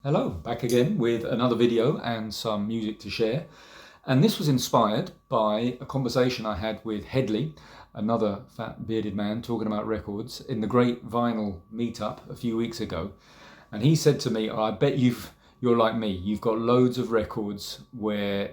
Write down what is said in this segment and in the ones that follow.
Hello, back again with another video and some music to share. And this was inspired by a conversation I had with Headley, another fat bearded man talking about records, in the Great Vinyl meetup a few weeks ago. And he said to me, I bet you're like me, you've got loads of records where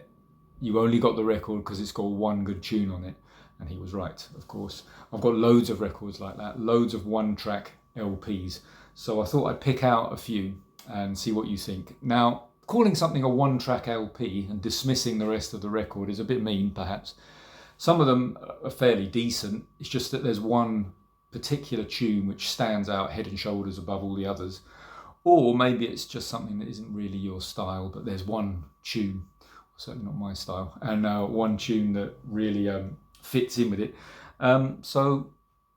you only got the record because it's got one good tune on it. And he was right, of course. I've got loads of records like that, loads of one-track LPs. So I thought I'd pick out a few and see what you think. Now, calling something a one-track LP and dismissing the rest of the record is a bit mean, perhaps. Some of them are fairly decent. It's just that there's one particular tune which stands out head and shoulders above all the others. Or maybe it's just something that isn't really your style, but there's one tune, certainly not my style, and one tune that really fits in with it. So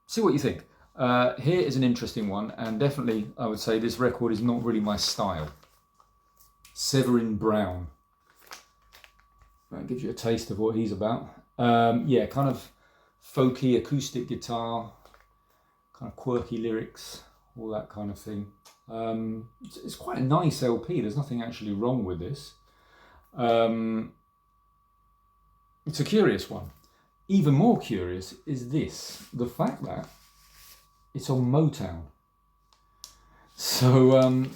see what you think. Here is an interesting one, and definitely I would say this record is not really my style. Severin Brown. That gives you a taste of what he's about. Yeah, kind of folky acoustic guitar, kind of quirky lyrics, all that kind of thing. It's quite a nice LP. There's nothing actually wrong with this. It's a curious one. Even more curious is this, the fact that it's on Motown. So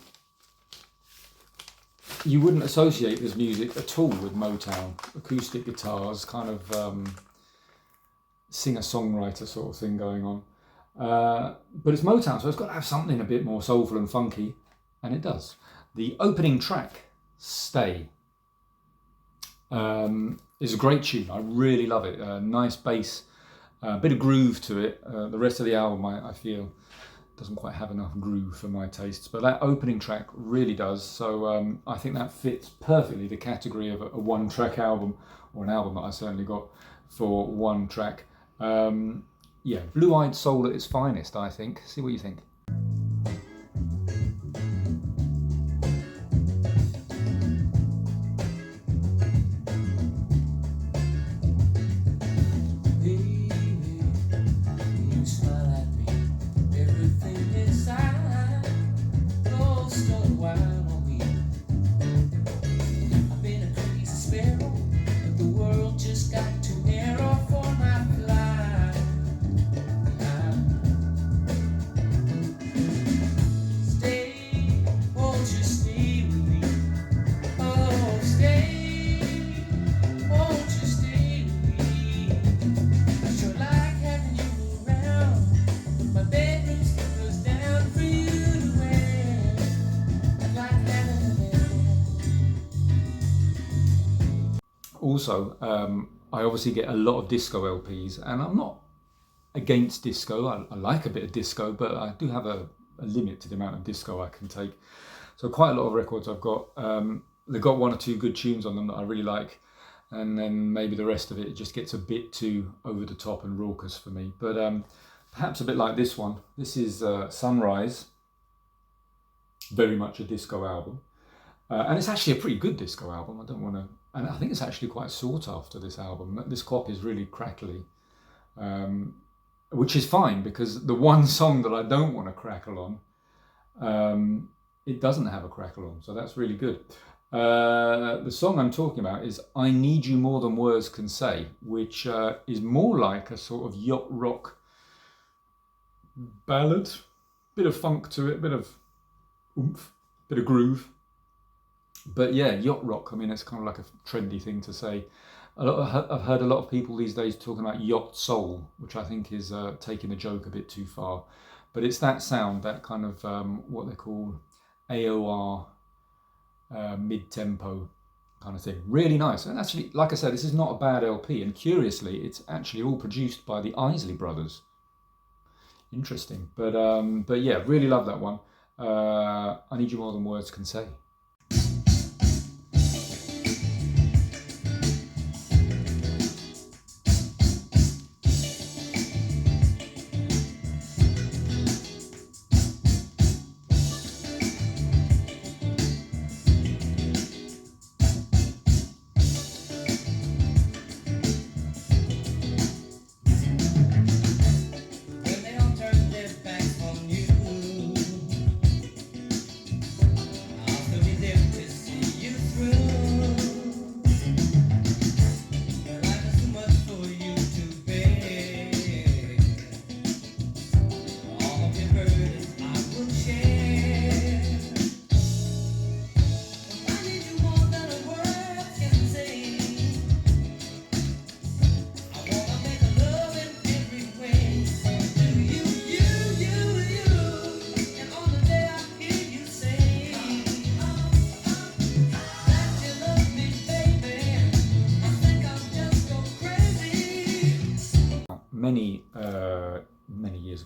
you wouldn't associate this music at all with Motown. Acoustic guitars, kind of singer-songwriter sort of thing going on. But it's Motown, so it's got to have something a bit more soulful and funky, and it does. The opening track, Stay, is a great tune. I really love it. Nice bass, a bit of groove to it. The rest of the album, I feel, doesn't quite have enough groove for my tastes, but that opening track really does. So I think that fits perfectly the category of a one-track album, or an album that I certainly got for one track. Yeah, blue-eyed soul at its finest, I think. See what you think. Also, I obviously get a lot of disco LPs, and I'm not against disco. I like a bit of disco, but I do have a limit to the amount of disco I can take. So quite a lot of records I've got, they've got one or two good tunes on them that I really like, and then maybe the rest of it just gets a bit too over the top and raucous for me. But perhaps a bit like this one. This is Sunrise, very much a disco album. And it's actually a pretty good disco album. I don't want to, and I think it's actually quite sought after, this album. This copy is really crackly, which is fine, because the one song that I don't want to crackle on, it doesn't have a crackle on, so that's really good. The song I'm talking about is I Need You More Than Words Can Say, which is more like a sort of yacht rock ballad, bit of funk to it, bit of oomph, bit of groove. But yeah, yacht rock, I mean, it's kind of like a trendy thing to say. I've heard a lot of people these days talking about yacht soul, which I think is taking the joke a bit too far. But it's that sound, that kind of what they call AOR, mid-tempo kind of thing. Really nice. And actually, like I said, this is not a bad LP. And curiously, it's actually all produced by the Isley Brothers. Interesting. But yeah, really love that one. I Need You More Than Words Can Say.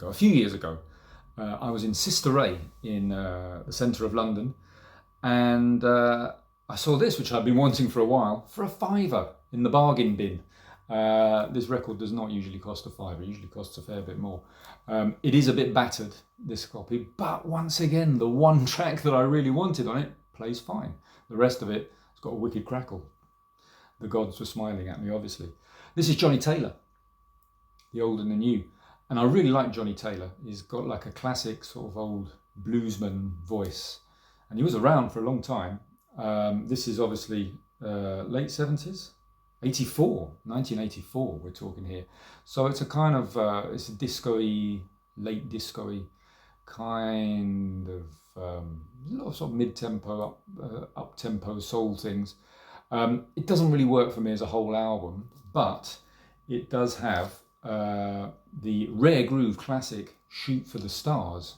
a few years ago, I was in Sister Ray in the centre of London, and I saw this, which I've been wanting for a while, for a £5 in the bargain bin. This record does not usually cost a £5, it usually costs a fair bit more. It is a bit battered, this copy, but once again, the one track that I really wanted on it plays fine. The rest of it, it's got a wicked crackle. The gods were smiling at me, obviously. This is Johnny Taylor, the old and the new. And I really like Johnny Taylor. He's got like a classic sort of old bluesman voice. And he was around for a long time. This is obviously late 70s, 1984 we're talking here. So it's a kind of, it's a disco-y, late disco-y kind of, a lot of sort of mid-tempo, up-tempo soul things. It doesn't really work for me as a whole album, but it does have the rare groove classic Shoot for the Stars,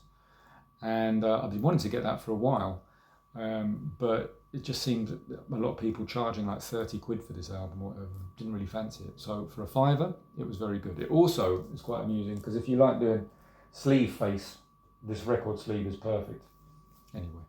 and I've been wanting to get that for a while, but it just seemed a lot of people charging like 30 quid for this album or whatever. Didn't really fancy it, so for a £5 it was very good. It also is quite amusing because if you like doing sleeve face, this record sleeve is perfect. Anyway.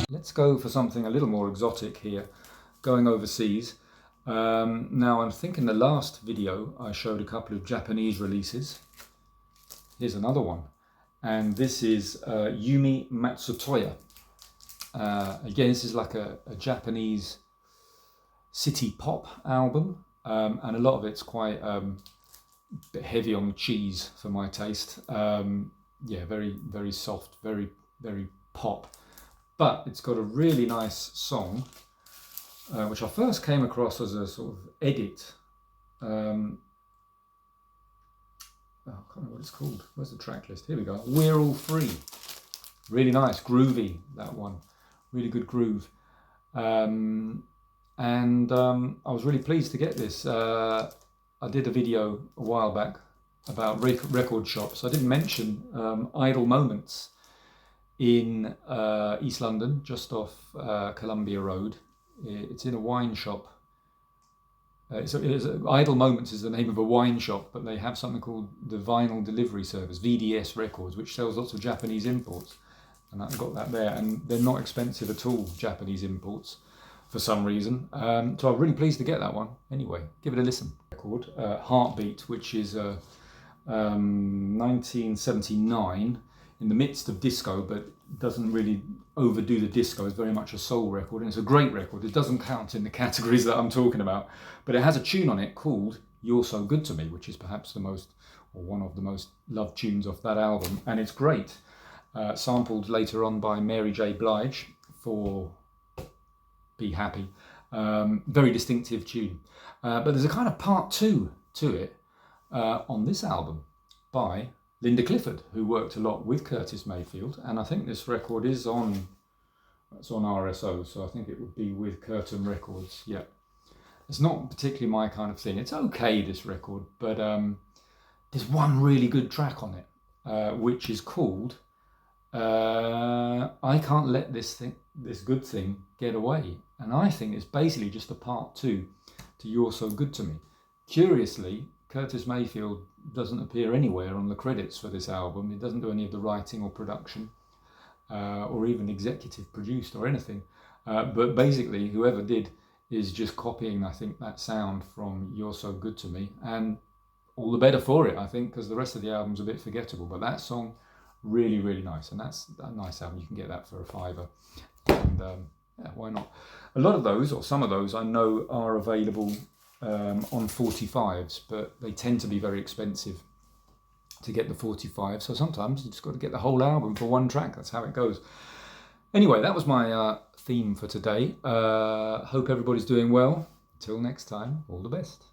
Let's go for something a little more exotic here, going overseas. Now I'm thinking the last video I showed a couple of Japanese releases. Here's another one, and this is Yumi Matsumoto. Again, this is like a Japanese city pop album, and a lot of it's quite a bit heavy on cheese for my taste. Yeah, very, very soft, very, very pop. But it's got a really nice song, which I first came across as a sort of edit. I can't remember what it's called. Where's the track list? Here we go. We're All Free. Really nice, groovy, that one. Really good groove. I was really pleased to get this. I did a video a while back about record shops. I didn't mention Idle Moments in East London, just off Columbia Road. It's in a wine shop. Idle Moments is the name of a wine shop, but they have something called the Vinyl Delivery Service, VDS Records, which sells lots of Japanese imports. And I got that there, and they're not expensive at all, Japanese imports, for some reason. So I'm really pleased to get that one. Anyway, give it a listen. Record, Heartbeat, which is 1979, in the midst of disco, but doesn't really overdo the disco. It's very much a soul record, and it's a great record. It doesn't count in the categories that I'm talking about, but it has a tune on it called You're So Good To Me, which is perhaps the most, or one of the most loved tunes off that album, and it's great. Sampled later on by Mary J. Blige for Be Happy. Very distinctive tune. But there's a kind of part two to it on this album by Linda Clifford, who worked a lot with Curtis Mayfield, and I think this record is on RSO, so I think it would be with Curtain Records. Yeah, it's not particularly my kind of thing. It's okay, this record, but there's one really good track on it, which is called I Can't Let This Good Thing Get Away, and I think it's basically just a part two to You're So Good To Me. Curiously, Curtis Mayfield doesn't appear anywhere on the credits for this album. He doesn't do any of the writing or production, or even executive produced or anything. But basically, whoever did is just copying, I think, that sound from You're So Good To Me. And all the better for it, I think, because the rest of the album's a bit forgettable. But that song, really, really nice. And that's a nice album. You can get that for a £5. And yeah, why not? A lot of those, or some of those, I know are available on 45s, but they tend to be very expensive to get the 45. So sometimes you just got to get the whole album for one track. That's how it goes. Anyway, that was my theme for today. Hope everybody's doing well. Till next time, all the best.